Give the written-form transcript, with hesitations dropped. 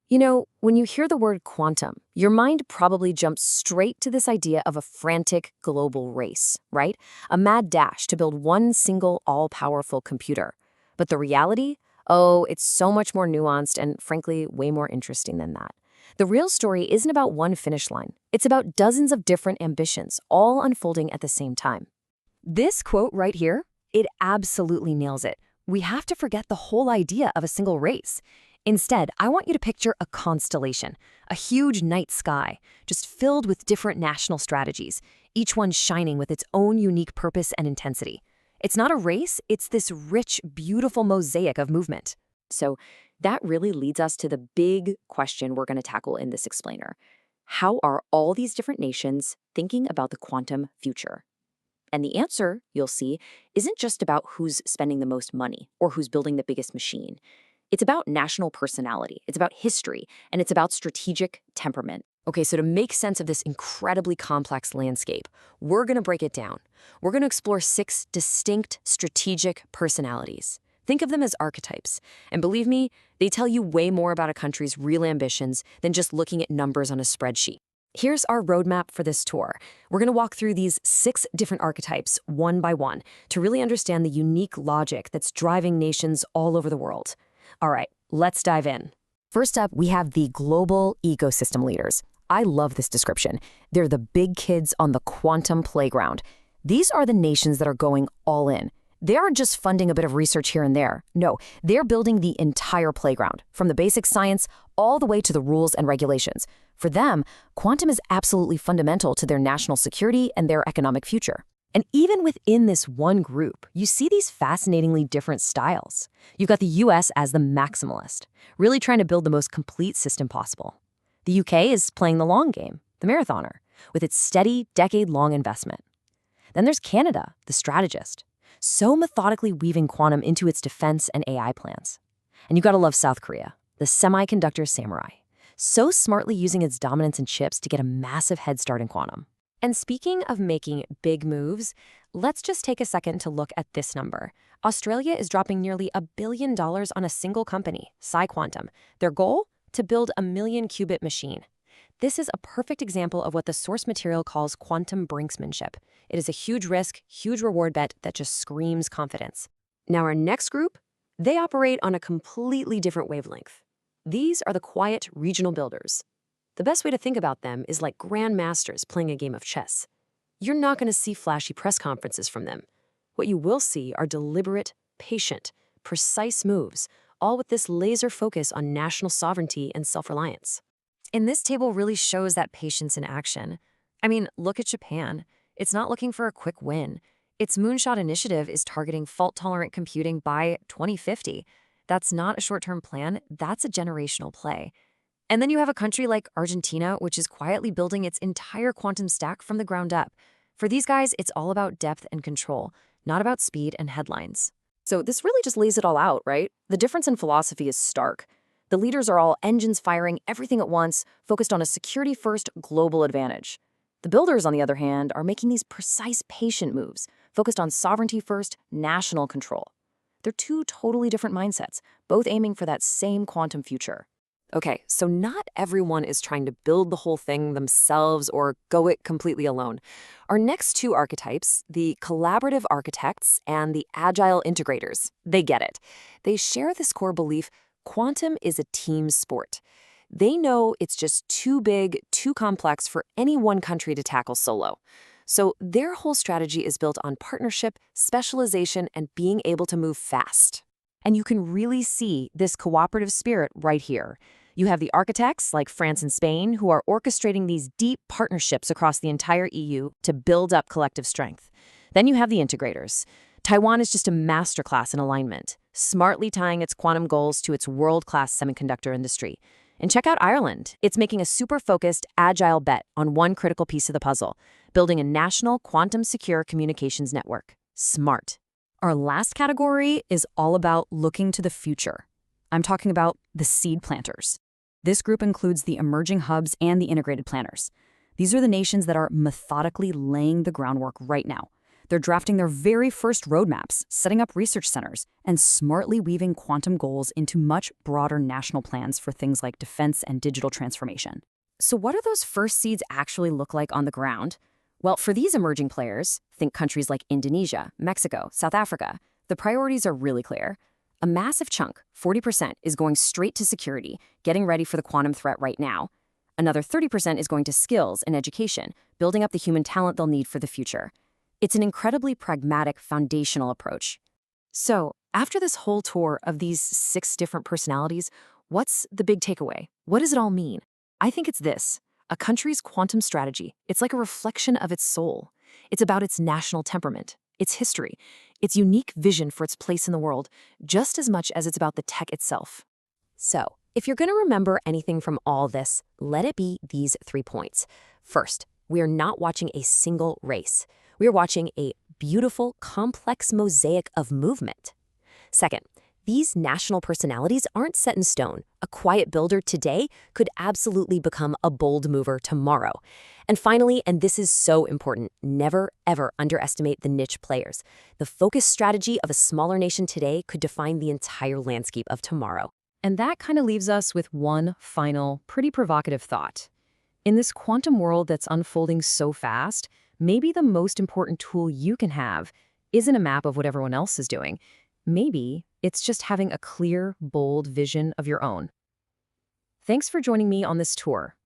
You know, when you hear the word quantum, your mind probably jumps straight to this idea of a frantic global race, right? A mad dash to build one single all-powerful computer. But the reality? Oh, it's so much more nuanced and, frankly, way more interesting than that. The real story isn't about one finish line. It's about dozens of different ambitions, all unfolding at the same time. This quote right here, it absolutely nails it. We have to forget the whole idea of a single race. Instead, I want you to picture a constellation, a huge night sky, just filled with different national strategies, each one shining with its own unique purpose and intensity. It's not a race, it's this rich, beautiful mosaic of movement. So that really leads us to the big question we're going to tackle in this explainer. How are all these different nations thinking about the quantum future? And the answer, you'll see, isn't just about who's spending the most money or who's building the biggest machine. It's about national personality, it's about history, and it's about strategic temperament. Okay, so to make sense of this incredibly complex landscape, we're going to break it down. We're going to explore 6 distinct strategic personalities. Think of them as archetypes. And believe me, they tell you way more about a country's real ambitions than just looking at numbers on a spreadsheet. Here's our roadmap for this tour. We're going to walk through these 6 different archetypes one by one to really understand the unique logic that's driving nations all over the world. All right, let's dive in. First up, we have the global ecosystem leaders. I love this description. They're the big kids on the quantum playground. These are the nations that are going all in. They aren't just funding a bit of research here and there. No, they're building the entire playground, from the basic science all the way to the rules and regulations. For them, quantum is absolutely fundamental to their national security and their economic future. And even within this one group, you see these fascinatingly different styles. You've got the US as the maximalist, really trying to build the most complete system possible. The UK is playing the long game, the marathoner, with its steady, decade-long investment. Then there's Canada, the strategist, so methodically weaving quantum into its defense and AI plans. And you gotta love South Korea, the semiconductor samurai, so smartly using its dominance in chips to get a massive head start in quantum. And speaking of making big moves, let's just take a second to look at this number. Australia is dropping nearly $1 billion on a single company, PsiQuantum. Their goal? To build a 1,000,000-qubit machine. This is a perfect example of what the source material calls quantum brinksmanship. It is a huge risk, huge reward bet that just screams confidence. Now our next group, they operate on a completely different wavelength. These are the quiet regional builders. The best way to think about them is like grandmasters playing a game of chess. You're not going to see flashy press conferences from them. What you will see are deliberate, patient, precise moves, all with this laser focus on national sovereignty and self-reliance. And this table really shows that patience in action. I mean, look at Japan. It's not looking for a quick win. Its moonshot initiative is targeting fault-tolerant computing by 2050. That's not a short-term plan, that's a generational play. And then you have a country like Argentina, which is quietly building its entire quantum stack from the ground up. For these guys, it's all about depth and control, not about speed and headlines. So this really just lays it all out, right? The difference in philosophy is stark. The leaders are all engines firing everything at once, focused on a security-first global advantage. The builders, on the other hand, are making these precise, patient moves, focused on sovereignty-first, national control. They're 2 totally different mindsets, both aiming for that same quantum future. Okay, so not everyone is trying to build the whole thing themselves or go it completely alone. Our next 2 archetypes, the collaborative architects and the agile integrators, they get it. They share this core belief: quantum is a team sport. They know it's just too big, too complex for any one country to tackle solo. So their whole strategy is built on partnership, specialization, and being able to move fast. And you can really see this cooperative spirit right here. You have the architects, like France and Spain, who are orchestrating these deep partnerships across the entire EU to build up collective strength. Then you have the integrators. Taiwan is just a masterclass in alignment, smartly tying its quantum goals to its world-class semiconductor industry. And check out Ireland. It's making a super-focused, agile bet on one critical piece of the puzzle, building a national quantum-secure communications network. Smart. Our last category is all about looking to the future. I'm talking about the seed planters. This group includes the emerging hubs and the integrated planners. These are the nations that are methodically laying the groundwork right now. They're drafting their very first roadmaps, setting up research centers, and smartly weaving quantum goals into much broader national plans for things like defense and digital transformation. So what do those first seeds actually look like on the ground? Well, for these emerging players, think countries like Indonesia, Mexico, South Africa, the priorities are really clear. A massive chunk, 40%, is going straight to security, getting ready for the quantum threat right now. Another 30% is going to skills and education, building up the human talent they'll need for the future. It's an incredibly pragmatic, foundational approach. So, after this whole tour of these 6 different personalities, what's the big takeaway? What does it all mean? I think it's this. A country's quantum strategy, it's like a reflection of its soul. It's about its national temperament, its history, its unique vision for its place in the world, just as much as it's about the tech itself. So, if you're going to remember anything from all this, let it be these 3 points. First, we are not watching a single race. We are watching a beautiful, complex mosaic of movement. Second, these national personalities aren't set in stone. A quiet builder today could absolutely become a bold mover tomorrow. And finally, and this is so important, never ever underestimate the niche players. The focused strategy of a smaller nation today could define the entire landscape of tomorrow. And that kind of leaves us with one final, pretty provocative thought. In this quantum world that's unfolding so fast, maybe the most important tool you can have isn't a map of what everyone else is doing. Maybe it's just having a clear, bold vision of your own. Thanks for joining me on this tour.